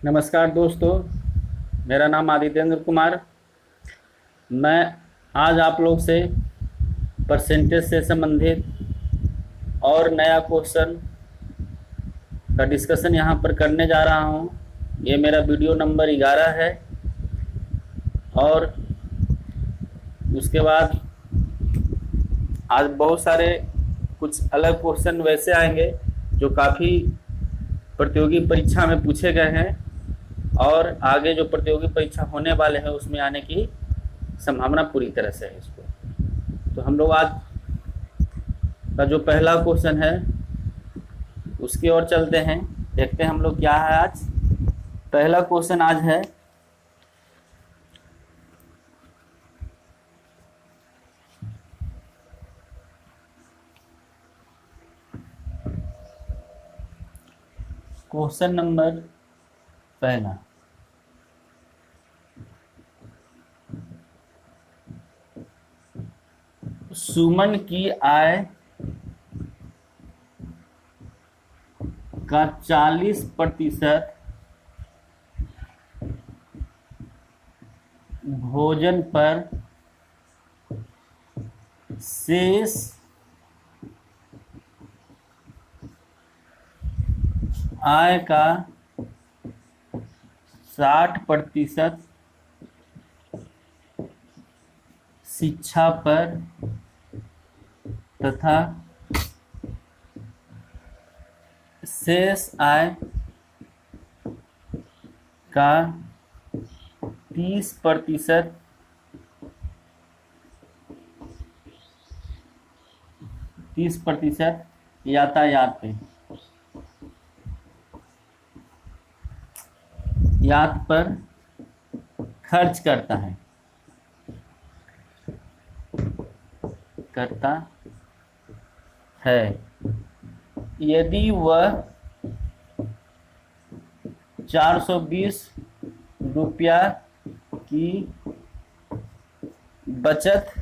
नमस्कार दोस्तों, मेरा नाम आदित्येंद्र कुमार। मैं आज आप लोग से परसेंटेज से संबंधित और नया क्वेश्चन का डिस्कशन यहाँ पर करने जा रहा हूँ। ये मेरा वीडियो नंबर 11 है। और उसके बाद आज बहुत सारे कुछ अलग क्वेश्चन वैसे आएंगे जो काफ़ी प्रतियोगी परीक्षा में पूछे गए हैं और आगे जो प्रतियोगी परीक्षा होने वाले हैं उसमें आने की संभावना पूरी तरह से है इसको। तो हम लोग आज का जो पहला क्वेश्चन है उसकी ओर चलते हैं, देखते हैं हम लोग क्या है आज। पहला क्वेश्चन आज है क्वेश्चन नंबर पहला। सुमन की आय का 40% भोजन पर शेष आय का 60% शिक्षा पर तथा शेष आय का 30% यातायात पर खर्च करता है। यदि वह 420 रुपया की बचत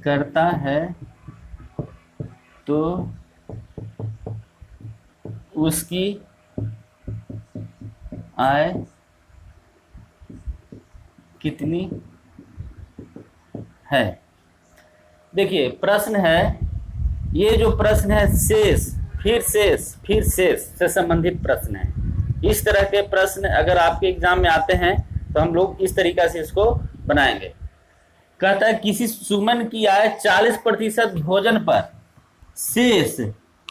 करता है तो उसकी आय कितनी है। देखिए प्रश्न है, ये जो प्रश्न है शेष फिर शेष से संबंधित प्रश्न है। इस तरह के प्रश्न अगर आपके एग्जाम में आते हैं तो हम लोग इस तरीका से इसको बनाएंगे। कहता है किसी सुमन की आय 40% भोजन पर, शेष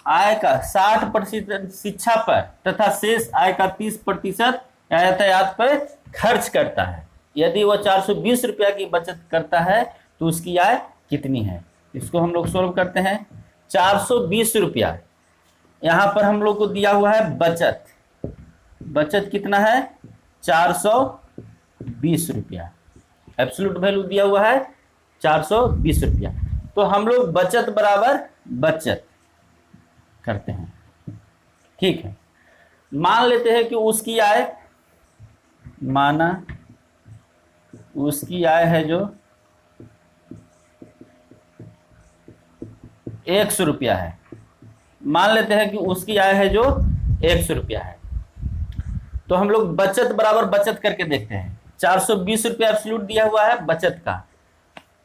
आय का 60% शिक्षा पर तथा शेष आय का 30% यातायात पर खर्च करता है। यदि वह 420 रुपया की बचत करता है तो उसकी आय कितनी है। इसको हम लोग सोल्व करते हैं। 420 रुपया यहाँ पर हम लोग को दिया हुआ है बचत कितना है 420 रुपया। एब्सोल्यूट वैल्यू दिया हुआ है 420 रुपया। तो हम लोग बचत बराबर बचत करते हैं, ठीक है। मान लेते हैं कि उसकी आय है जो 100 रुपया है। मान लेते हैं कि उसकी आय है जो 100 रुपया है। तो हम लोग बचत बराबर बचत करके देखते हैं। 420 रुपया एब्सोल्यूट दिया हुआ है बचत का,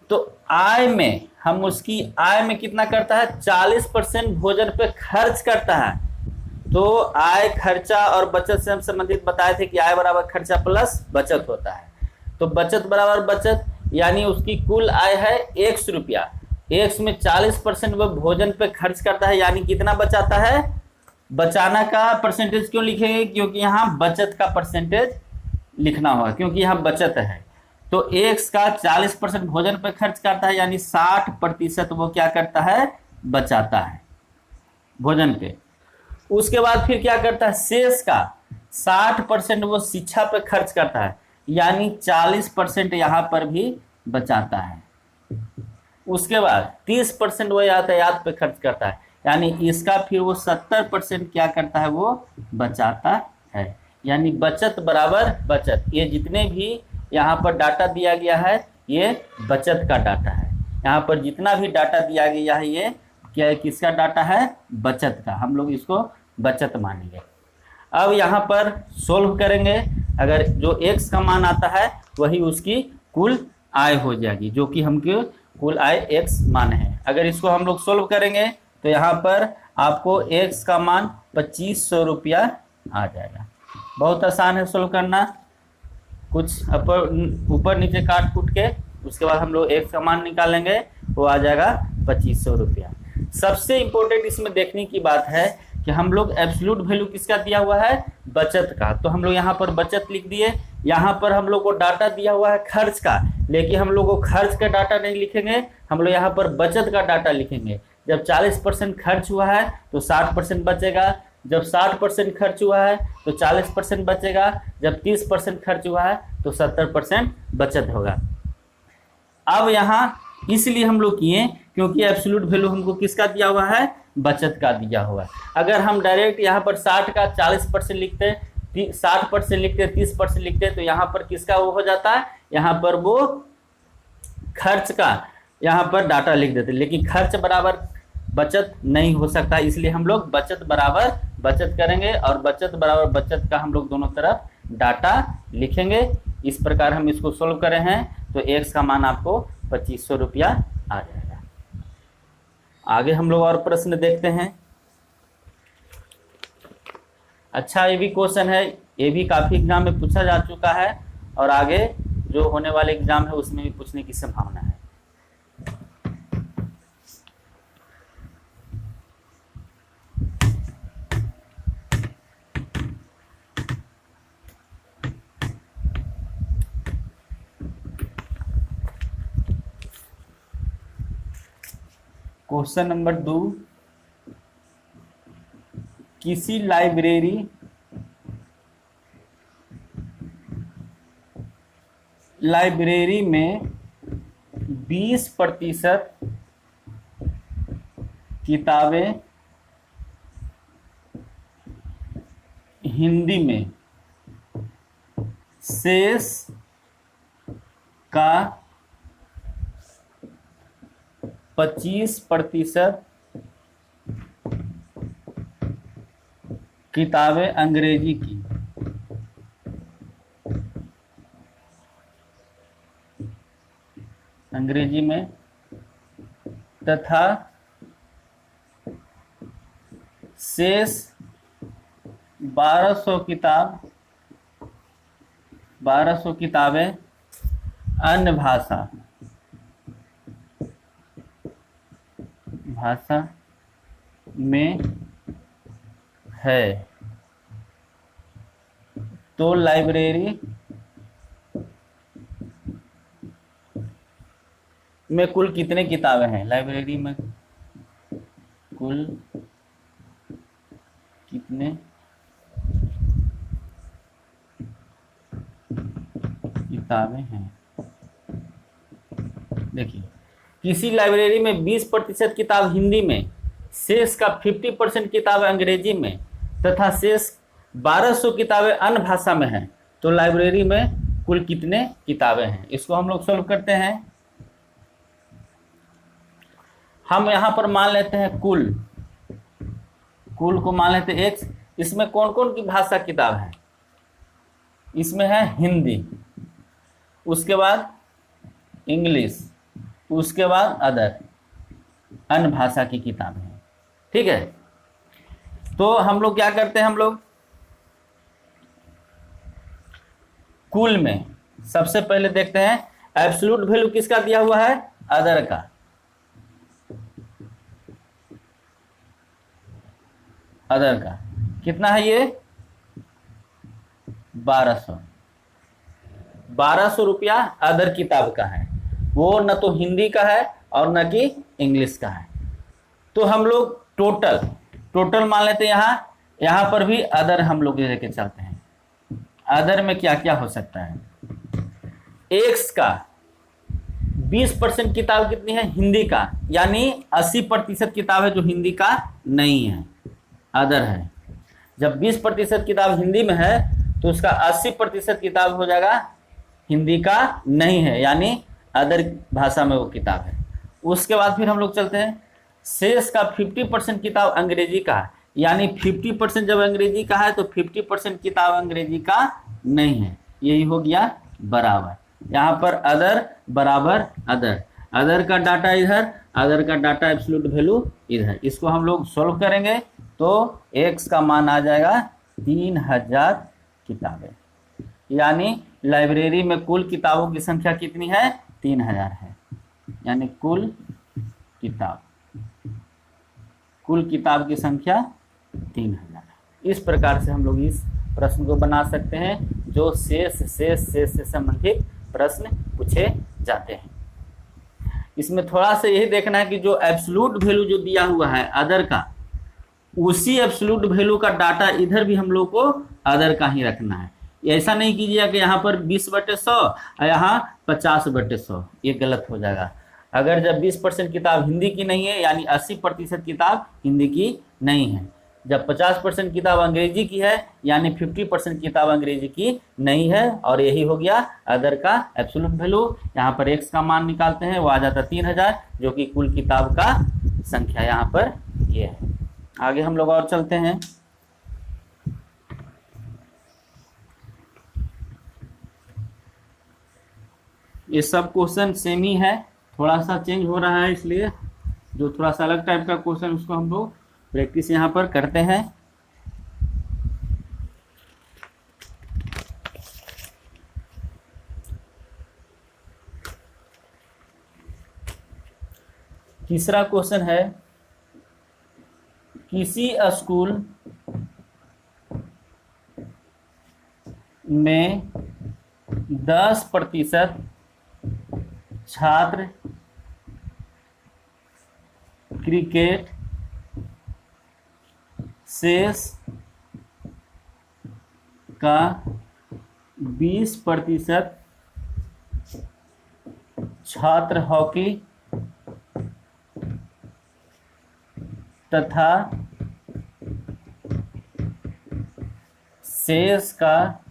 तो आय में हम उसकी आय में कितना करता है 40% भोजन पे खर्च करता है। तो आय खर्चा और बचत से हम संबंधित बताए थे कि आय बराबर खर्चा प्लस बचत होता है। तो बचत बराबर बचत यानी उसकी कुल आय है 100 रुपया। 100 में 40% वह भोजन पे खर्च करता है, यानी कितना बचाता है। बचाना का परसेंटेज क्यों लिखेंगे, क्योंकि यहाँ बचत का परसेंटेज लिखना होगा, क्योंकि यहाँ बचत है। तो 100 का 40% भोजन पर खर्च करता है, यानी 60% वो क्या करता है बचाता है भोजन पे। उसके बाद फिर क्या करता है, शेष का 60% वो शिक्षा पे खर्च करता है, यानी 40% यहाँ पर भी बचाता है। उसके बाद 30% वो यातायात पे खर्च करता है, यानी इसका फिर वो 70% क्या करता है वो बचाता है। यानी बचत बराबर बचत। ये जितने भी यहाँ पर डाटा दिया गया है ये बचत का डाटा है। यहाँ पर जितना भी डाटा दिया गया है ये क्या है, किसका डाटा है, बचत का। हम लोग इसको बचत मानेंगे। अब यहाँ पर सोल्व करेंगे, अगर जो x का मान आता है वही उसकी कुल आय हो जाएगी, जो कि हमके कुल आय x मान है। अगर इसको हम लोग सोल्व करेंगे तो यहाँ पर आपको x का मान 2500 रुपया आ जाएगा। बहुत आसान है सोल्व करना, कुछ ऊपर नीचे काट कूट के उसके बाद हम लोग x का मान निकालेंगे, वो आ जाएगा 2500 रुपया। सबसे इम्पोर्टेंट इसमें देखने की बात है कि हम लोग एब्सोल्यूट वैल्यू किसका दिया हुआ है, बचत का, तो हम लोग यहाँ पर बचत लिख दिए। यहाँ पर हम लोग को डाटा दिया हुआ है खर्च का, लेकिन हम लोग को खर्च का डाटा नहीं लिखेंगे, हम लोग यहाँ पर बचत का डाटा लिखेंगे। जब 40% खर्च हुआ है तो 60% बचेगा, जब 60% खर्च हुआ है तो 40% बचेगा, जब 30% खर्च हुआ है तो 70% बचत होगा। अब यहाँ इसलिए हम लोग किए क्योंकि एब्सोल्यूट वैल्यू हमको किसका दिया हुआ है, बचत का दिया हुआ है। अगर हम डायरेक्ट यहाँ पर 60 का 40% लिखते, 60% लिखते, 30% लिखते तो यहाँ पर किसका वो हो जाता है, यहाँ पर वो खर्च का यहाँ पर डाटा लिख देते, लेकिन खर्च बराबर बचत नहीं हो सकता, इसलिए हम लोग बचत बराबर बचत करेंगे और बचत बराबर बचत का हम लोग दोनों तरफ डाटा लिखेंगे। इस प्रकार हम इसको सोल्व करे हैं तो x का मान आपको 2500 रुपया आ जाएगा। आगे हम लोग और प्रश्न देखते हैं। अच्छा, ये भी क्वेश्चन है, ये भी काफ़ी एग्जाम में पूछा जा चुका है और आगे जो होने वाले एग्जाम है उसमें भी पूछने की संभावना है। क्वेश्चन नंबर 2, किसी लाइब्रेरी में 20% किताबें हिंदी में, शेष का 25% किताबें अंग्रेजी की, अंग्रेजी में, तथा शेष 1200 किताबें अन्य भाषा में है, तो लाइब्रेरी में कुल कितने किताबें हैं, लाइब्रेरी में कुल कितने किताबें हैं। देखिए, किसी लाइब्रेरी में 20% किताब हिंदी में, शेष का 50% किताबें अंग्रेजी में तथा शेष 1200 किताबें अन्य भाषा में हैं, तो लाइब्रेरी में कुल कितने किताबें हैं। इसको हम लोग सॉल्व करते हैं। हम यहाँ पर मान लेते हैं कुल को मान लेते हैं x। इसमें कौन कौन की भाषा किताब है, इसमें है हिंदी, उसके बाद इंग्लिश, उसके बाद अदर, अन्य भाषा की किताबें हैं। ठीक है, तो हम लोग क्या करते हैं, हम लोग कुल में सबसे पहले देखते हैं एब्सोल्यूट वैल्यू किसका दिया हुआ है, अदर का। अदर का कितना है, ये 1200 रुपया अदर किताब का है, वो न तो हिंदी का है और न कि इंग्लिश का है। तो हम लोग टोटल मान लेते हैं। यहाँ पर भी अदर हम लोग लेके चलते हैं। अदर में क्या क्या हो सकता है, एक्स का 20% किताब कितनी है, हिंदी का, यानी 80% किताब है जो हिंदी का नहीं है, अदर है। जब 20% किताब हिंदी में है तो उसका 80% किताब हो जाएगा हिंदी का नहीं है, यानी अदर भाषा में वो किताब है। उसके बाद फिर हम लोग चलते हैं, शेष का 50% किताब अंग्रेजी का, यानी 50% जब अंग्रेजी का है तो 50% किताब अंग्रेजी का नहीं है, यही हो गया बराबर। यहाँ पर अदर बराबर अदर, अदर का डाटा इधर, अदर का डाटा एब्सोल्यूट वैल्यू इधर। इसको हम लोग सोल्व करेंगे तो x का मान आ जाएगा 3000 किताबें, यानी लाइब्रेरी में कुल किताबों की संख्या कितनी है, 3000 है, यानी कुल किताब की संख्या 3000 है। इस प्रकार से हम लोग इस प्रश्न को बना सकते हैं जो शेष से संबंधित प्रश्न पूछे जाते हैं। इसमें थोड़ा सा यही देखना है कि जो एब्सोल्यूट वैल्यू जो दिया हुआ है अदर का, उसी एब्सोल्यूट वैल्यू का डाटा इधर भी हम लोग को अदर का ही रखना है। ऐसा नहीं कीजिएगा कि यहाँ पर 20/100 और यहाँ 50/100, ये गलत हो जाएगा। अगर जब 20% किताब हिंदी की नहीं है, यानी 80% किताब हिंदी की नहीं है। जब 50% किताब अंग्रेजी की है, यानी 50% किताब अंग्रेजी की नहीं है, और यही हो गया अदर का एब्सोल्यूट वैल्यू। यहाँ पर x का मान निकालते हैं, वो आ जाता 3000, जो कि कुल किताब का संख्या यहाँ पर ये है। आगे हम लोग और चलते हैं। ये सब क्वेश्चन सेम ही है, थोड़ा सा चेंज हो रहा है, इसलिए जो थोड़ा सा अलग टाइप का क्वेश्चन उसको हम लोग प्रैक्टिस यहाँ पर करते हैं। तीसरा क्वेश्चन है, किसी स्कूल में 10% छात्र क्रिकेट शेष का 20% छात्र हॉकी तथा शेष का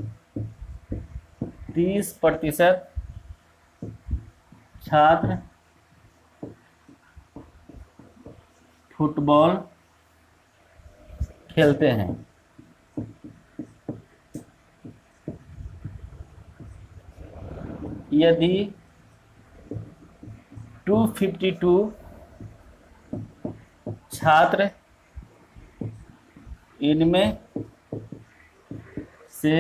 30% छात्र फुटबॉल खेलते हैं। यदि 252 छात्र इनमें से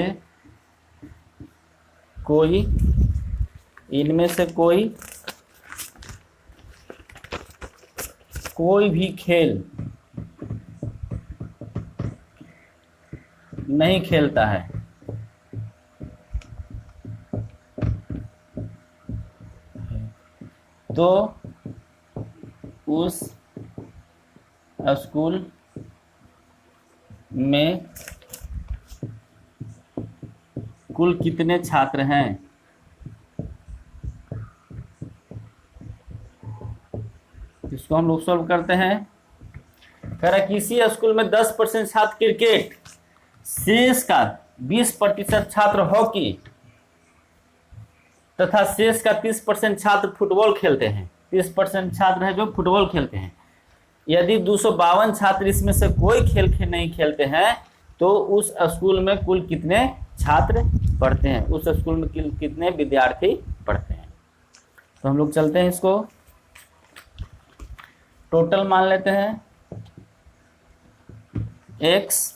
कोई भी खेल नहीं खेलता है तो उस स्कूल में कुल कितने छात्र हैं। इसको हम लोग सॉल्व करते हैं। कह रहा किसी स्कूल में 10% छात्र क्रिकेट, शेष का 20% छात्र हॉकी तथा शेष का 30% छात्र फुटबॉल खेलते हैं। 30% छात्र है जो फुटबॉल खेलते हैं। यदि 252 छात्र इसमें से कोई खेल नहीं खेलते हैं तो उस स्कूल में कुल कितने छात्र पढ़ते हैं, उस स्कूल में कितने विद्यार्थी पढ़ते हैं। तो हम लोग चलते हैं, इसको टोटल मान लेते हैं। x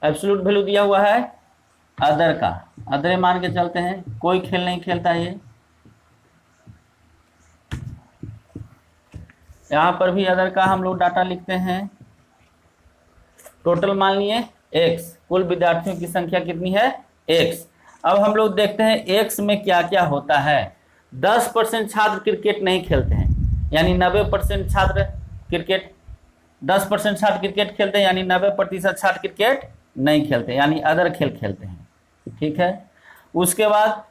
एब्सोल्यूट वैल्यू दिया हुआ है अदर का, अदर मान के चलते हैं, कोई खेल नहीं खेलता है ये। यहाँ पर भी अदर का हम लोग डाटा लिखते हैं। टोटल मान लिए x, कुल विद्यार्थियों की संख्या कितनी है x। अब हम लोग देखते हैं x में क्या क्या होता है। 10% छात्र क्रिकेट नहीं खेलते हैं, यानी 90% छात्र क्रिकेट, 10% छात्र क्रिकेट खेलते हैं, यानी 90% छात्र क्रिकेट नहीं खेलते, यानी अदर खेल खेलते हैं। ठीक है। उसके बाद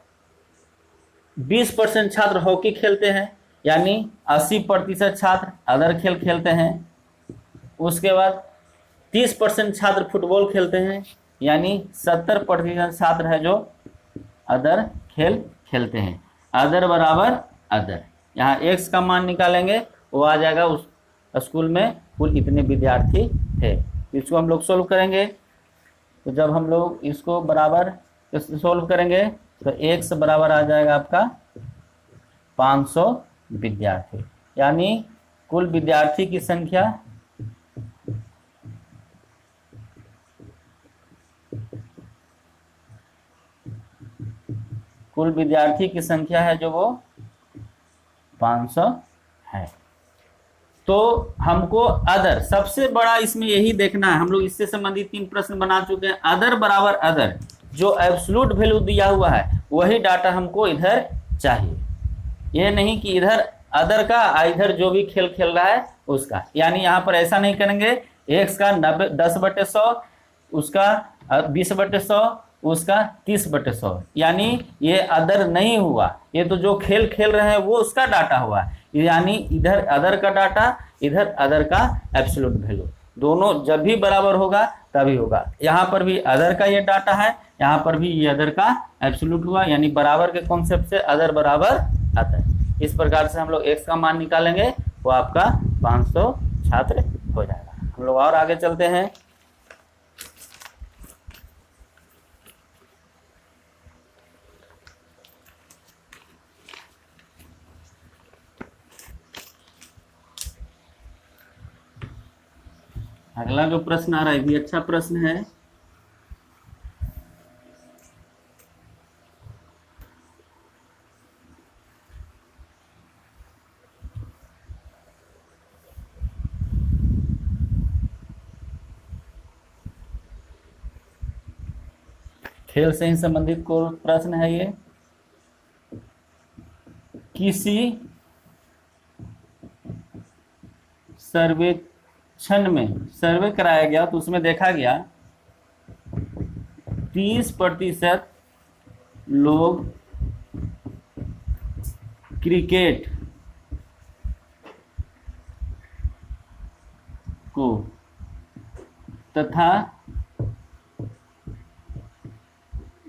20% छात्र हॉकी खेलते हैं, यानी 80% छात्र अदर खेल खेलते हैं। उसके बाद 30% छात्र फुटबॉल खेलते हैं, यानी 70% छात्र है जो अदर खेल खेलते हैं। अदर बराबर अदर, यहाँ x का मान निकालेंगे, वो आ जाएगा उस स्कूल में कुल इतने विद्यार्थी थे। इसको हम लोग सोल्व करेंगे, तो जब हम लोग इसको बराबर सोल्व करेंगे तो x बराबर आ जाएगा आपका 500 विद्यार्थी, यानी कुल विद्यार्थी की संख्या है जो वो 500 है। तो हमको अदर, सबसे बड़ा इसमें यही देखना है, हम लोग इससे संबंधित 3 प्रश्न बना चुके हैं। अदर बराबर अदर, जो एब्सोल्यूट वैल्यू दिया हुआ है वही डाटा हमको इधर चाहिए। ये नहीं कि इधर अदर का इधर जो भी खेल खेल रहा है उसका, यानी यहाँ पर ऐसा नहीं करेंगे x का 10/100, उसका 20/100, उसका 30/100, यानी ये अदर नहीं हुआ। ये तो जो खेल खेल रहे हैं वो उसका डाटा हुआ, यानी इधर अदर का डाटा, इधर अदर का एब्सोल्यूट वैल्यू, दोनों जब भी बराबर होगा तभी होगा। यहाँ पर भी अदर का ये डाटा है, यहाँ पर भी ये अदर का एब्सोल्यूट हुआ, यानी बराबर के कॉन्सेप्ट से अदर बराबर अदर। इस प्रकार से हम लोग x का मान निकालेंगे, वो आपका 500 छात्र हो जाएगा। हम लोग और आगे चलते हैं। अगला जो प्रश्न आ रहा है भी अच्छा प्रश्न है। खेल से ही संबंधित को प्रश्न है ये। किसी सर्वेक्षण में सर्वे कराया गया तो उसमें देखा गया 30% लोग क्रिकेट को तथा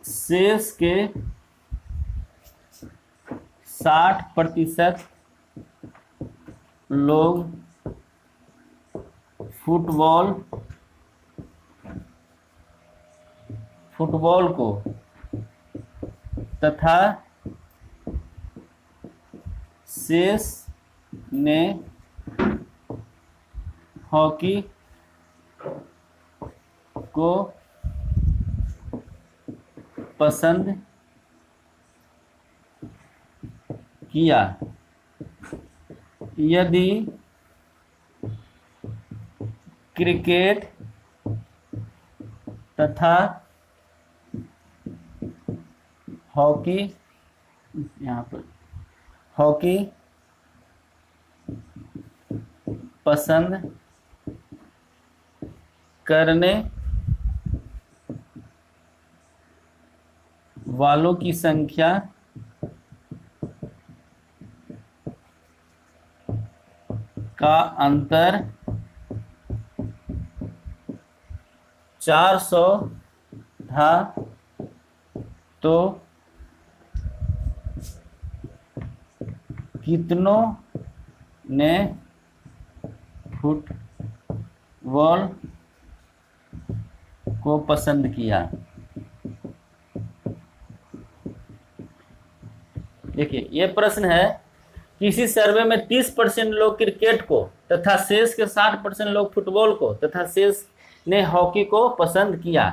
शेष के 60% लोग फुटबॉल को तथा शेष ने हॉकी को पसंद किया। यदि क्रिकेट तथा हॉकी, यहाँ पर हॉकी पसंद करने वालों की संख्या का अंतर 400 था तो कितनों ने फुटबॉल को पसंद किया। देखिए ये प्रश्न है, किसी सर्वे में 30% लोग क्रिकेट को तथा शेष के 60% लोग फुटबॉल को तथा शेष ने हॉकी को पसंद किया।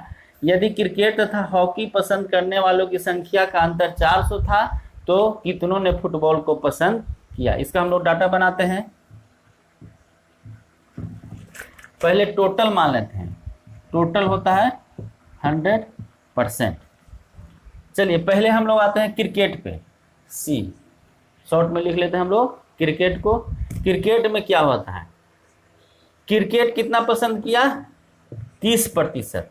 यदि क्रिकेट तथा हॉकी पसंद करने वालों की संख्या का अंतर 400 था तो कितनों ने फुटबॉल को पसंद किया। इसका हम लोग डाटा बनाते हैं। पहले टोटल मान लेते हैं, टोटल होता है 100%। चलिए पहले हम लोग आते हैं क्रिकेट पे, सी शॉर्ट में लिख लेते हैं हम लोग क्रिकेट को। क्रिकेट में क्या होता है, क्रिकेट कितना पसंद किया, 30%।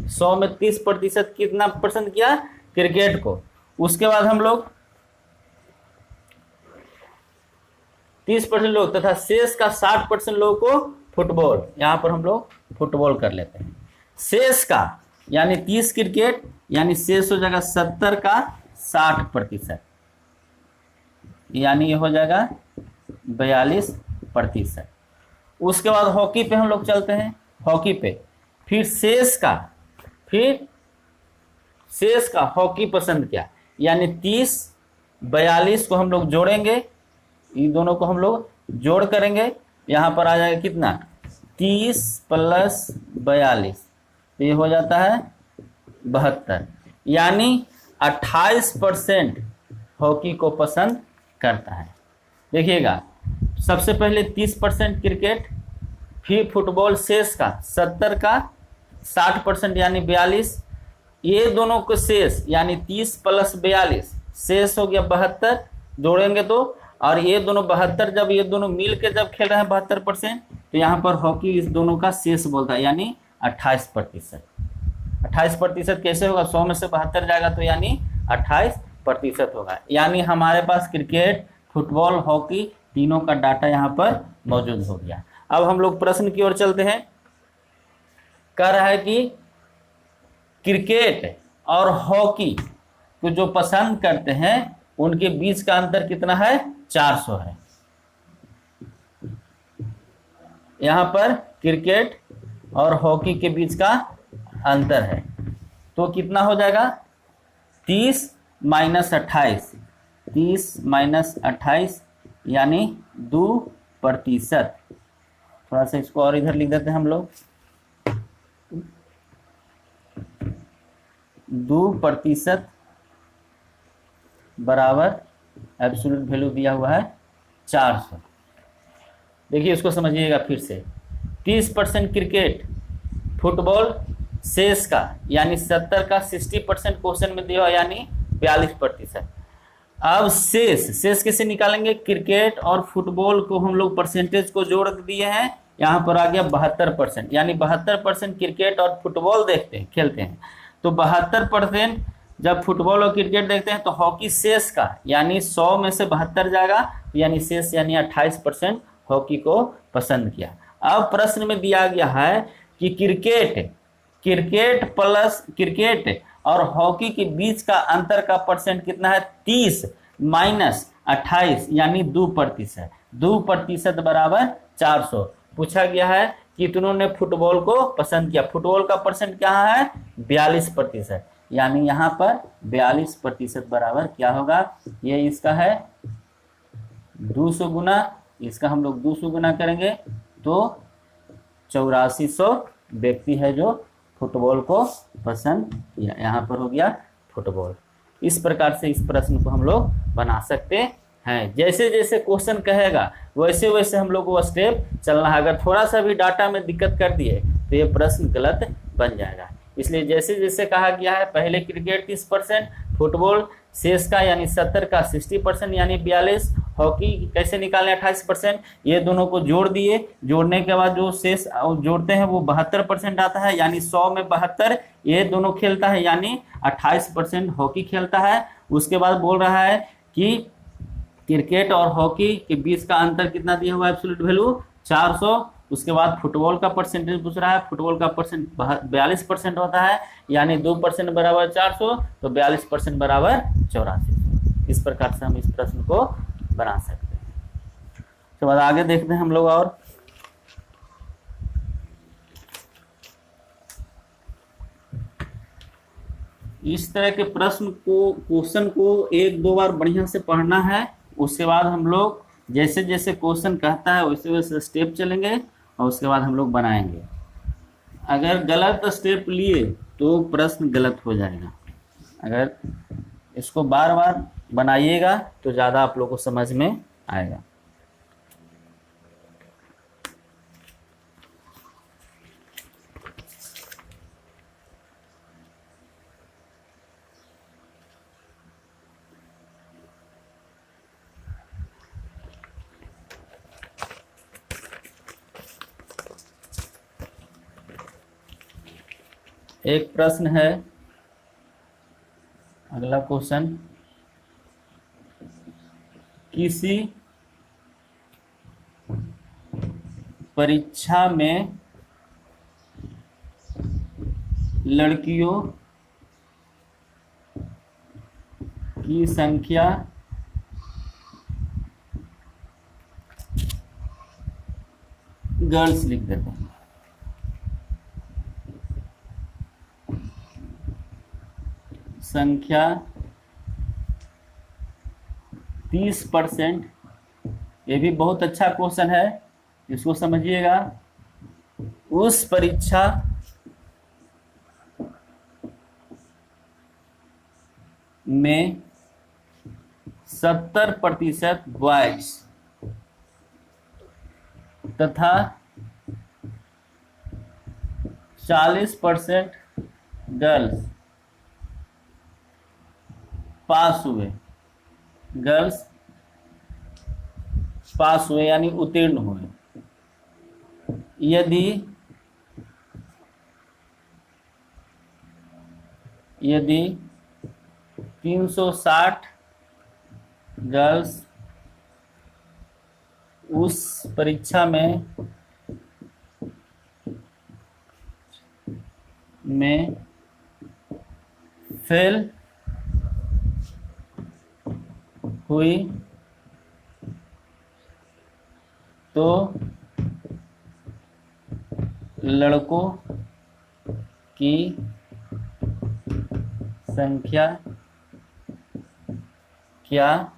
100 में 30% कितना पसंद किया, क्रिकेट को। उसके बाद हम लोग 30% लोग तथा शेष का 60% लोगों को फुटबॉल, यहाँ पर हम लोग फुटबॉल कर लेते हैं। शेष का यानी 30 क्रिकेट, यानी शेष हो जाएगा 70 का 60%। यानी ये हो जाएगा 42%। उसके बाद हॉकी पे हम लोग चलते हैं। हॉकी पे फिर शेष का हॉकी पसंद किया, यानी 30 42 को हम लोग जोड़ेंगे, इन दोनों को हम लोग जोड़ करेंगे, यहाँ पर आ जाएगा कितना 30 + 42, तो ये हो जाता है 72, यानी 28% हॉकी को पसंद करता है। देखिएगा, सबसे पहले 30% क्रिकेट, फिर फुटबॉल शेष का 70 का 60% यानी 42, ये दोनों को शेष यानी 30 + 42 शेष हो गया 72, जोड़ेंगे तो, और ये दोनों 72 जब ये दोनों मिल के जब खेल रहे हैं 72%, तो यहाँ पर हॉकी इस दोनों का शेष बोलता है, यानी 28%। 28% कैसे होगा, 100 में से 72 जाएगा तो यानी 28% होगा। यानी हमारे पास क्रिकेट, फुटबॉल, हॉकी तीनों का डाटा यहाँ पर मौजूद हो गया। अब हम लोग प्रश्न की ओर चलते हैं। कह रहा है कि क्रिकेट और हॉकी को जो पसंद करते हैं उनके बीच का अंतर कितना है, 400 है। यहाँ पर क्रिकेट और हॉकी के बीच का अंतर है, तो कितना हो जाएगा 30 - 28, 30 - 28 यानी 2%। थोड़ा सा इसको और इधर लिख देते हैं हम लोग, 2% बराबर एब्सोल्यूट वैल्यू दिया हुआ है 400। देखिए इसको समझिएगा फिर से, 30% क्रिकेट, फुटबॉल शेष का यानी 70 का 60% क्वेश्चन में दिया यानी 42%। अब शेष कैसे निकालेंगे, क्रिकेट और फुटबॉल को हम लोग परसेंटेज को जोड़ दिए हैं, यहाँ पर आ गया 72%, यानी 72% क्रिकेट और फुटबॉल देखते हैं खेलते हैं, तो 72% जब फुटबॉल और क्रिकेट देखते हैं तो हॉकी शेष का यानी 100 में से 72 जाएगा, यानी शेष यानी 28% हॉकी को पसंद किया। अब प्रश्न में दिया गया है कि क्रिकेट और हॉकी के बीच का अंतर का परसेंट कितना है, 30 - 28 यानी 2%। 2% बराबर 400। पूछा गया है कितनों ने फुटबॉल को पसंद किया, फुटबॉल का परसेंट क्या है 42%, यानी यहाँ पर 42% बराबर क्या होगा, ये इसका है 200 गुना, इसका हम लोग 200 गुना करेंगे तो 8400 व्यक्ति है जो फुटबॉल को पसंद किया। यहाँ पर हो गया फुटबॉल। इस प्रकार से इस प्रश्न को हम लोग बना सकते हैं। जैसे जैसे क्वेश्चन कहेगा वैसे वैसे हम लोग को स्टेप चलना है। अगर थोड़ा सा भी डाटा में दिक्कत कर दिए तो ये प्रश्न गलत बन जाएगा। इसलिए जैसे जैसे कहा गया है, पहले क्रिकेट 30%, फुटबॉल शेष का यानी 70 का 60% यानी 42, हॉकी कैसे निकालें 28%, ये दोनों को जोड़ दिए, जोड़ने के बाद जो शेष जोड़ते हैं वो 72% आता है, यानी 100 में 72 ये दोनों खेलता है, यानी 28% हॉकी खेलता है। उसके बाद बोल रहा है कि क्रिकेट और हॉकी के बीच का अंतर कितना दिया हुआ है, एब्सोल्यूट वैल्यू 400। उसके बाद फुटबॉल का परसेंटेज पूछ रहा है, फुटबॉल का परसेंट 42% होता है, यानी 2% बराबर 400, तो 42% बराबर 8400। इस प्रकार से हम इस प्रश्न को बना सकते हैं। उसके बाद आगे देखते हैं हम लोग। और इस तरह के क्वेश्चन को एक दो बार बढ़िया से पढ़ना है। उसके बाद हम लोग जैसे जैसे क्वेश्चन कहता है वैसे वैसे स्टेप चलेंगे और उसके बाद हम लोग बनाएंगे। अगर गलत स्टेप लिए तो प्रश्न गलत हो जाएगा। अगर इसको बार बार बनाइएगा तो ज़्यादा आप लोग को समझ में आएगा। एक प्रश्न है, अगला क्वेश्चन, किसी परीक्षा में लड़कियों की संख्या गर्ल्स लिख देते हैं। संख्या 30%, ये भी बहुत अच्छा क्वेश्चन है, इसको समझिएगा। उस परीक्षा में 70% बॉयज तथा 40% गर्ल्स पास हुए, गर्ल्स पास हुए यानी उत्तीर्ण हुए। यदि 360 गर्ल्स उस परीक्षा में फेल हुई तो लड़कों की संख्या क्या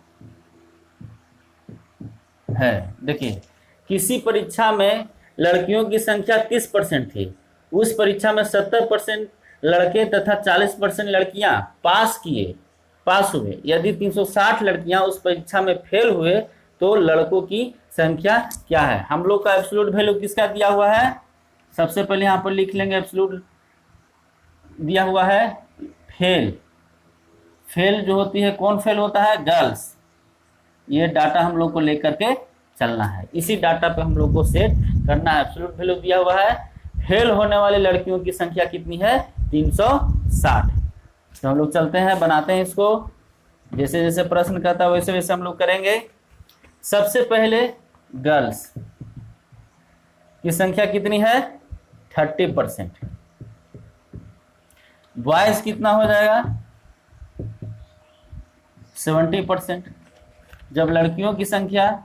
है। देखिए, किसी परीक्षा में लड़कियों की संख्या 30% थी, उस परीक्षा में 70% लड़के तथा 40% लड़कियां पास हुए। यदि 360 लड़कियां उस परीक्षा में फेल हुए तो लड़कों की संख्या क्या है। हम लोग का एब्सोल्यूट वैल्यू किसका दिया हुआ है, सबसे पहले यहां पर लिख लेंगे। एब्सोल्यूट दिया हुआ है फेल जो होती है, कौन फेल होता है, गर्ल्स। ये डाटा हम लोग को लेकर के चलना है, इसी डाटा पे हम लोग को सेट करना है। एब्सोल्यूट वैल्यू दिया हुआ है, फेल होने वाले लड़कियों की संख्या कितनी है, 360। तो हम लोग चलते हैं, बनाते हैं इसको, जैसे जैसे प्रश्न कहता है वैसे वैसे हम लोग करेंगे। सबसे पहले गर्ल्स की संख्या कितनी है, 30%। बॉयज कितना हो जाएगा, 70%। जब लड़कियों की संख्या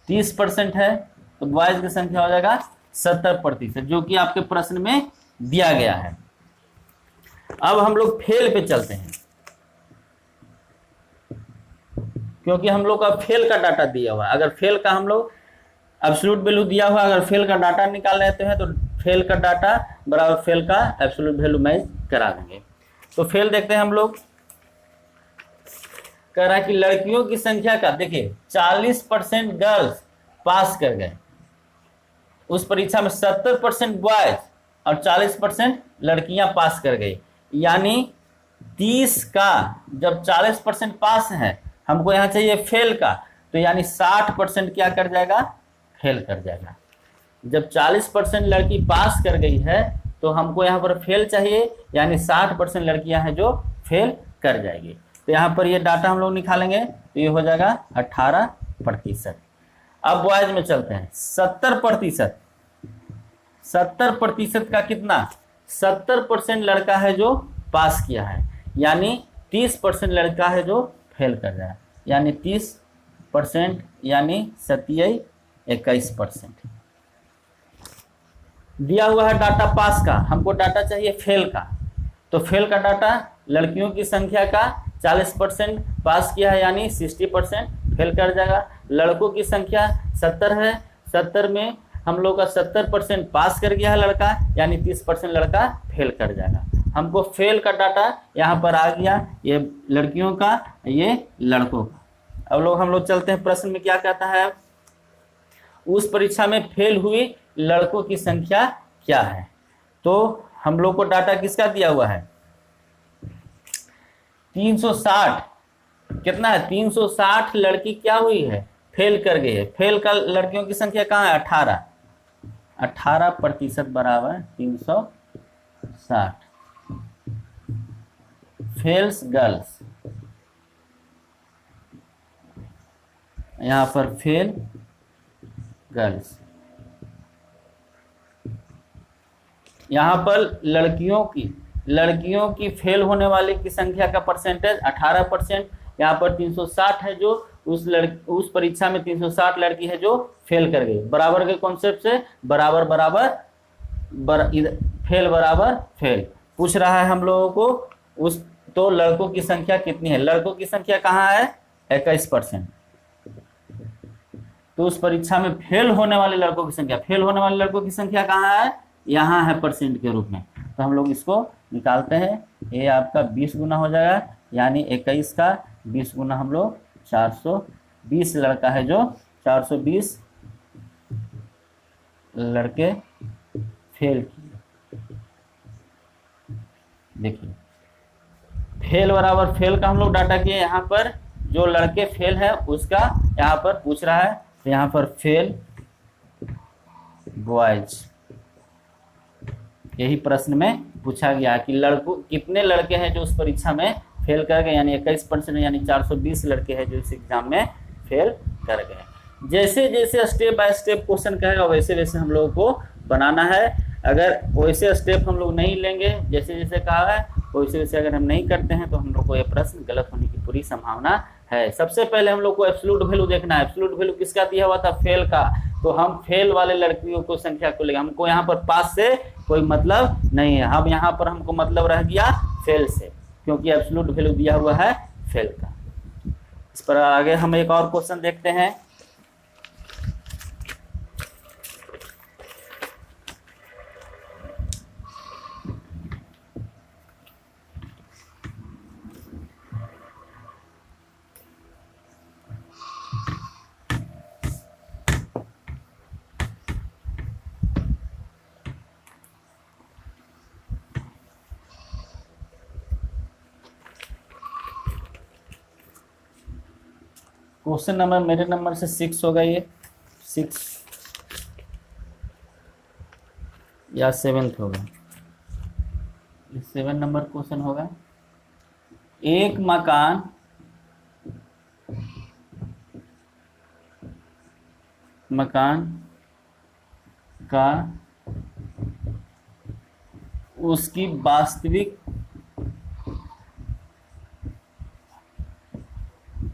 30% है तो बॉयज की संख्या हो जाएगा 70%, जो कि आपके प्रश्न में दिया गया है। अब हम लोग फेल पे चलते हैं, क्योंकि हम लोग का फेल का डाटा दिया हुआ है। अगर फेल का हम लोग एब्सोल्यूट वैल्यू दिया हुआ, अगर फेल का डाटा निकाल लेते हैं तो फेल का डाटा बराबर फेल का एब्सोल्यूट वैल्यू मैच करा देंगे। तो फेल देखते हैं हम लोग, कह रहा है कि लड़कियों की संख्या का, देखिए 40% गर्ल्स पास कर गए उस परीक्षा में, 70% बॉयज और 40% लड़कियां पास कर गई। यानी 30 का, जब 40% पास है, हमको यहाँ चाहिए फेल का, तो यानी 60% क्या कर जाएगा, फेल कर जाएगा। जब 40% लड़की पास कर गई है तो हमको यहाँ पर फेल चाहिए, यानी 60% लड़कियां हैं जो फेल कर जाएगी। तो यहाँ पर ये डाटा हम लोग निकालेंगे तो ये हो जाएगा 18%। अब बॉयज में चलते हैं, 70% का कितना, 70% लड़का है जो पास किया है, यानी 30% लड़का है जो फेल कर रहा है, यानी 30% यानी 21%। दिया हुआ है डाटा पास का, हमको डाटा चाहिए फेल का। तो फेल का डाटा, लड़कियों की संख्या का 40% पास किया है यानी 60% फेल कर जाएगा। लड़कों की संख्या 70 है, 70 में हम लोग का 70% पास कर गया है लड़का, यानी 30% लड़का फेल कर जाएगा। हमको फेल का डाटा यहाँ पर आ गया, ये लड़कियों का, ये लड़कों का। अब हम लोग चलते हैं, प्रश्न में क्या कहता है, उस परीक्षा में फेल हुई लड़कों की संख्या क्या है। तो हम लोग को डाटा किसका दिया हुआ है, 360, कितना है, 360 लड़की क्या हुई है, फेल कर गई है। फेल का लड़कियों की संख्या कहाँ है, 18% बराबर 360 फेल्स गर्ल्स। यहाँ पर फेल गर्ल्स, यहाँ पर लड़कियों की फेल होने वाले की संख्या का परसेंटेज 18%, यहाँ पर 360 है जो उस परीक्षा में 360 लड़की है जो फेल कर गई। बराबर के कॉन्सेप्ट से बराबर बराबर फेल बराबर फेल पूछ रहा है हम लोगों को। उस तो लड़कों की संख्या कितनी है? लड़कों की संख्या कहाँ है? 21%। तो उस परीक्षा में फेल होने वाले लड़कों की संख्या कहाँ है? यहाँ है परसेंट के रूप में। तो हम लोग इसको निकालते हैं। ये आपका 20 गुना हो जाएगा, यानी 21 का 20 गुना हम लोग 420 लड़का है जो 420 लड़के फेल किए। देखिए फेल बराबर फेल का हम लोग डाटा किए। यहाँ पर जो लड़के फेल है उसका यहाँ पर पूछ रहा है, तो यहाँ पर फेल बॉयज, यही प्रश्न में पूछा गया कि लड़कों कितने लड़के हैं जो उस परीक्षा में फेल कर गए, यानी 21%, यानी 420 लड़के हैं जो इस एग्जाम में फेल कर गए। जैसे जैसे स्टेप बाय स्टेप क्वेश्चन कहेगा वैसे वैसे हम लोगों को बनाना है। अगर वैसे स्टेप हम लोग नहीं लेंगे, जैसे जैसे कहा है वैसे वैसे अगर हम नहीं करते हैं तो हम लोग को ये प्रश्न गलत होने की पूरी संभावना है। सबसे पहले हम लोग को एब्सोल्यूट वैल्यू देखना है। एब्सोल्यूट वैल्यू किसका दिया हुआ था? फेल का। तो हम फेल वाले लड़कियों को संख्या को लेंगे। हमको यहाँ पर पास से कोई मतलब नहीं है, हम यहाँ पर हमको मतलब रह गया फेल से, क्योंकि एब्सोल्यूट वैल्यू दिया हुआ है फेल का। इस पर आगे हम एक और क्वेश्चन देखते हैं। क्वेश्चन नंबर मेरे नंबर से 6 होगा, ये 6 या 7th होगा, ये 7 नंबर क्वेश्चन होगा। एक मकान का उसकी वास्तविक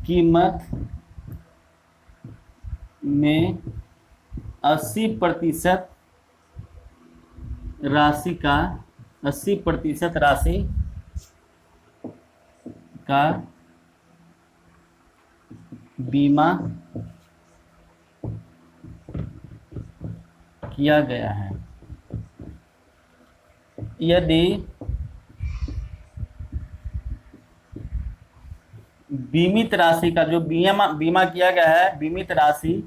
कीमत में 80% राशि का बीमा किया गया है। यदि बीमित राशि का जो बीमा किया गया है, बीमित राशि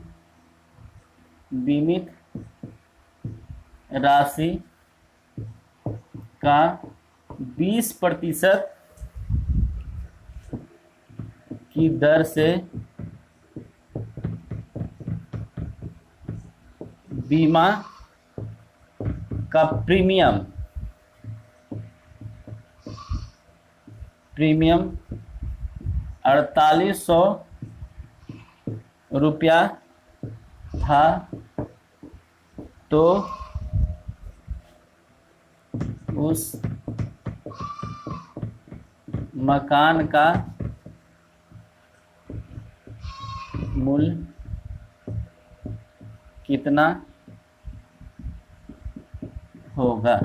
का 20% की दर से बीमा का प्रीमियम 4800 रुपया था, तो उस मकान का मूल्य कितना होगा?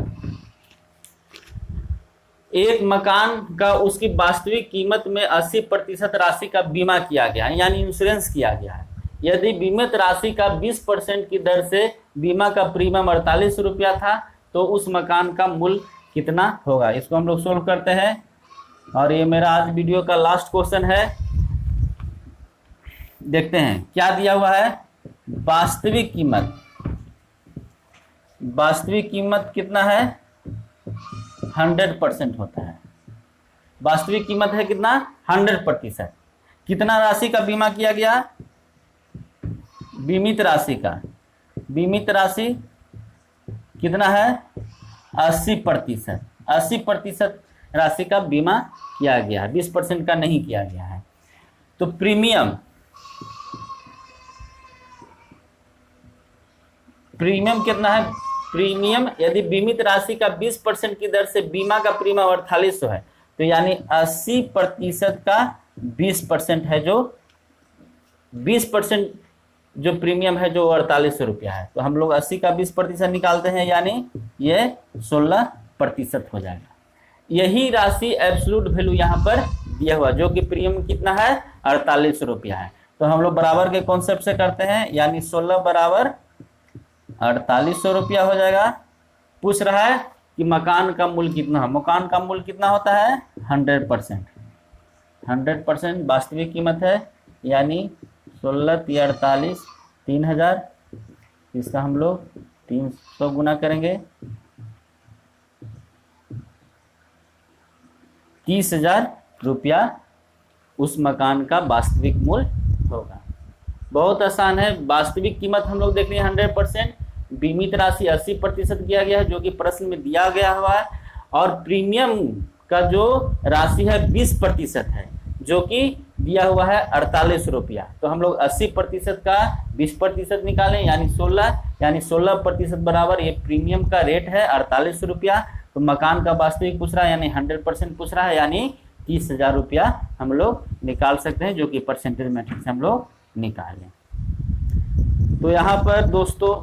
एक मकान का उसकी वास्तविक कीमत में 80% राशि का बीमा किया गया है, यानी इंश्योरेंस किया गया है। यदि बीमित राशि का 20% की दर से बीमा का प्रीमियम 48 रुपया था, तो उस मकान का मूल्य कितना होगा? इसको हम लोग सोल्व करते हैं, और ये मेरा आज वीडियो का लास्ट क्वेश्चन है। देखते हैं क्या दिया हुआ है। वास्तविक कीमत कितना है? 100% होता है। वास्तविक कीमत है कितना? 100%। कितना राशि का बीमा किया गया? बीमित राशि कितना है? 80%। 80% राशि का बीमा किया गया है, 20% का नहीं किया गया है। तो प्रीमियम कितना है? प्रीमियम यदि बीमित राशि का 20% की दर से बीमा का प्रीमियम 4800 है, तो यानी 80% का 20% है जो 20% जो प्रीमियम है जो 4800 रुपया है, तो हम लोग 80 का 20% निकालते हैं, यानी ये 16% हो जाएगा। यही राशि एब्सोल्यूट वैल्यू यहाँ पर दिया हुआ, जो कि प्रीमियम कितना है 4800 रुपया है। तो हम लोग बराबर के कॉन्सेप्ट से करते हैं, यानी 16 बराबर 4800 रुपया हो जाएगा। पूछ रहा है कि मकान का मूल्य कितना है। मकान का मूल्य कितना होता है 100%। 100% वास्तविक कीमत है, यानी 16 × 48 3000। इसका हम लोग 300 गुना करेंगे, 30,000 रुपया उस मकान का वास्तविक मूल्य होगा। बहुत आसान है। वास्तविक कीमत हम लोग देख रहे हैं 100%, बीमित राशि 80% किया गया है जो कि प्रश्न में दिया गया हुआ है, और प्रीमियम का जो राशि है 20% है जो कि दिया हुआ है 4800 रुपया। तो हम लोग 80% का 20% निकालें, यानी 16, यानी 16% बराबर ये प्रीमियम का रेट है 4800 रुपया। तो मकान का वास्तविक पूछ रहा है, यानी 100% पूछ रहा है, यानी 30,000 रुपया हम लोग निकाल सकते हैं, जो कि परसेंटेज मेथड से हम लोग निकालें। तो यहाँ पर दोस्तों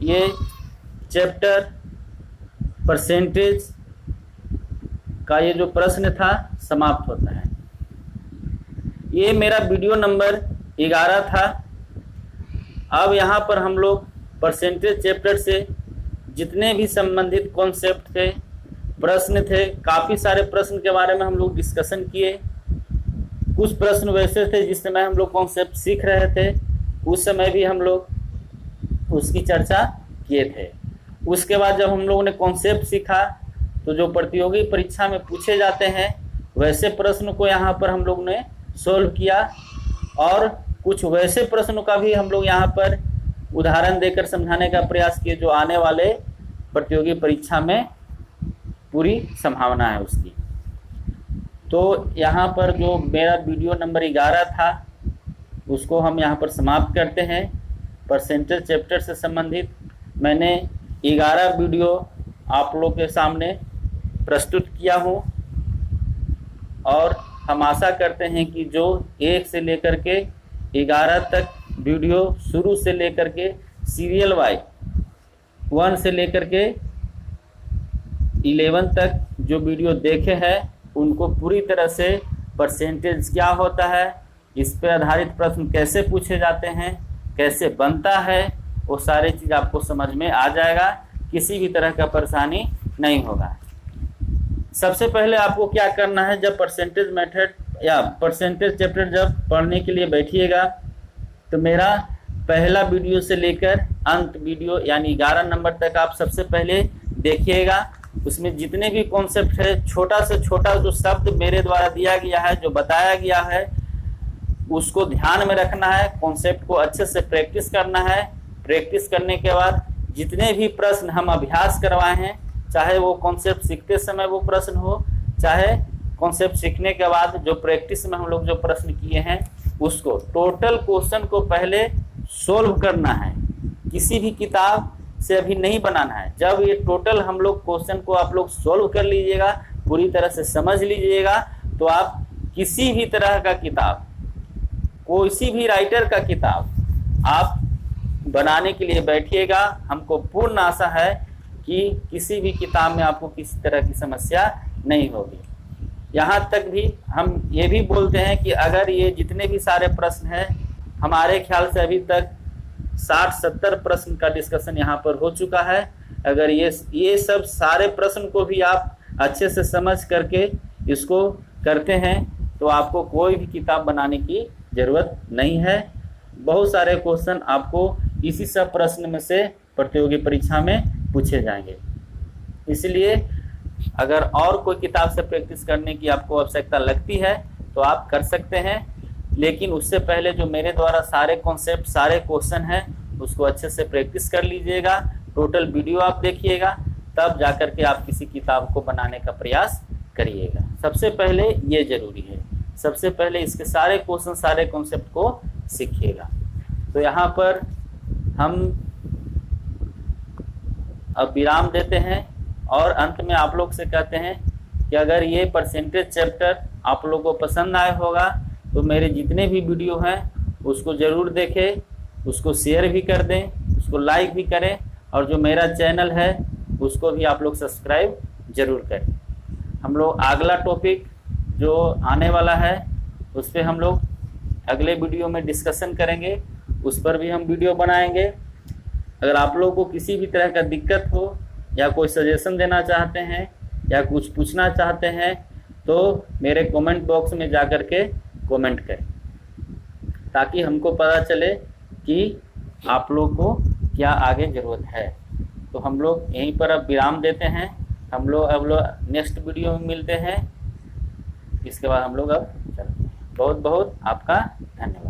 ये चैप्टर परसेंटेज का ये जो प्रश्न था समाप्त होता है। ये मेरा वीडियो नंबर 11 था। अब यहाँ पर हम लोग परसेंटेज चैप्टर से जितने भी संबंधित कॉन्सेप्ट थे, प्रश्न थे, काफ़ी सारे प्रश्न के बारे में हम लोग डिस्कशन किए। कुछ प्रश्न वैसे थे जिस समय हम लोग कॉन्सेप्ट सीख रहे थे, उस समय भी हम लोग उसकी चर्चा किए थे। उसके बाद जब हम लोगों ने कॉन्सेप्ट सीखा तो जो प्रतियोगी परीक्षा में पूछे जाते हैं वैसे प्रश्न को यहाँ पर हम लोग ने सोल्व किया, और कुछ वैसे प्रश्नों का भी हम लोग यहाँ पर उदाहरण देकर समझाने का प्रयास किए जो आने वाले प्रतियोगी परीक्षा में पूरी संभावना है उसकी। तो यहाँ पर जो मेरा वीडियो नंबर 11 था उसको हम यहाँ पर समाप्त करते हैं। परसेंटेज चैप्टर से संबंधित मैंने 11 वीडियो आप लोग के सामने प्रस्तुत किया हूँ, और हम आशा करते हैं कि जो 1 से लेकर के 11 तक वीडियो शुरू से लेकर के सीरियल वाइज 1 से लेकर के 11 तक जो वीडियो देखे हैं उनको पूरी तरह से परसेंटेज क्या होता है, इस पर आधारित प्रश्न कैसे पूछे जाते हैं, कैसे बनता है, वो सारी चीज़ आपको समझ में आ जाएगा। किसी भी तरह का परेशानी नहीं होगा। सबसे पहले आपको क्या करना है, जब परसेंटेज मेथड या परसेंटेज चैप्टर जब पढ़ने के लिए बैठिएगा तो मेरा पहला वीडियो से लेकर अंत वीडियो यानी 11 नंबर तक आप सबसे पहले देखिएगा। उसमें जितने भी कॉन्सेप्ट है, छोटा से छोटा जो शब्द मेरे द्वारा दिया गया है, जो बताया गया है, उसको ध्यान में रखना है। कॉन्सेप्ट को अच्छे से प्रैक्टिस करना है। प्रैक्टिस करने के बाद जितने भी प्रश्न हम अभ्यास करवाए हैं, चाहे वो कॉन्सेप्ट सीखते समय वो प्रश्न हो, चाहे कॉन्सेप्ट सीखने के बाद जो प्रैक्टिस में हम लोग जो प्रश्न किए हैं, उसको टोटल क्वेश्चन को पहले सोल्व करना है। किसी भी किताब से अभी नहीं बनाना है। जब ये टोटल हम लोग क्वेश्चन को आप लोग सोल्व कर लीजिएगा, पूरी तरह से समझ लीजिएगा, तो आप किसी भी तरह का किताब, कोई भी राइटर का किताब आप बनाने के लिए बैठिएगा। हमको पूर्ण आशा है कि किसी भी किताब में आपको किसी तरह की समस्या नहीं होगी। यहाँ तक भी हम ये भी बोलते हैं कि अगर ये जितने भी सारे प्रश्न हैं, हमारे ख्याल से अभी तक 60-70 प्रश्न का डिस्कशन यहाँ पर हो चुका है। अगर ये सब सारे प्रश्न को भी आप अच्छे से समझ करके इसको करते हैं तो आपको कोई भी किताब बनाने की ज़रूरत नहीं है। बहुत सारे क्वेश्चन आपको इसी सब प्रश्न में से प्रतियोगी परीक्षा में पूछे जाएंगे। इसलिए अगर और कोई किताब से प्रैक्टिस करने की आपको आवश्यकता लगती है तो आप कर सकते हैं, लेकिन उससे पहले जो मेरे द्वारा सारे कॉन्सेप्ट, सारे क्वेश्चन हैं, उसको अच्छे से प्रैक्टिस कर लीजिएगा। टोटल वीडियो आप देखिएगा, तब जाकर के आप किसी किताब को बनाने का प्रयास करिएगा। सबसे पहले ये जरूरी है, सबसे पहले इसके सारे क्वेश्चन, सारे कॉन्सेप्ट को सीखिएगा। तो यहाँ पर हम अब विराम देते हैं और अंत में आप लोग से कहते हैं कि अगर ये परसेंटेज चैप्टर आप लोगों को पसंद आया होगा तो मेरे जितने भी वीडियो हैं उसको ज़रूर देखें, उसको शेयर भी कर दें, उसको लाइक भी करें, और जो मेरा चैनल है उसको भी आप लोग सब्सक्राइब जरूर करें। हम लोग अगला टॉपिक जो आने वाला है उस पर हम लोग अगले वीडियो में डिस्कशन करेंगे, उस पर भी हम वीडियो बनाएंगे। अगर आप लोगों को किसी भी तरह का दिक्कत हो या कोई सजेशन देना चाहते हैं या कुछ पूछना चाहते हैं तो मेरे कमेंट बॉक्स में जा कर के कमेंट करें, ताकि हमको पता चले कि आप लोग को क्या आगे ज़रूरत है। तो हम लोग यहीं पर अब विराम देते हैं। हम लोग नेक्स्ट वीडियो में मिलते हैं। इसके बाद हम लोग अब चलते हैं। बहुत बहुत आपका धन्यवाद।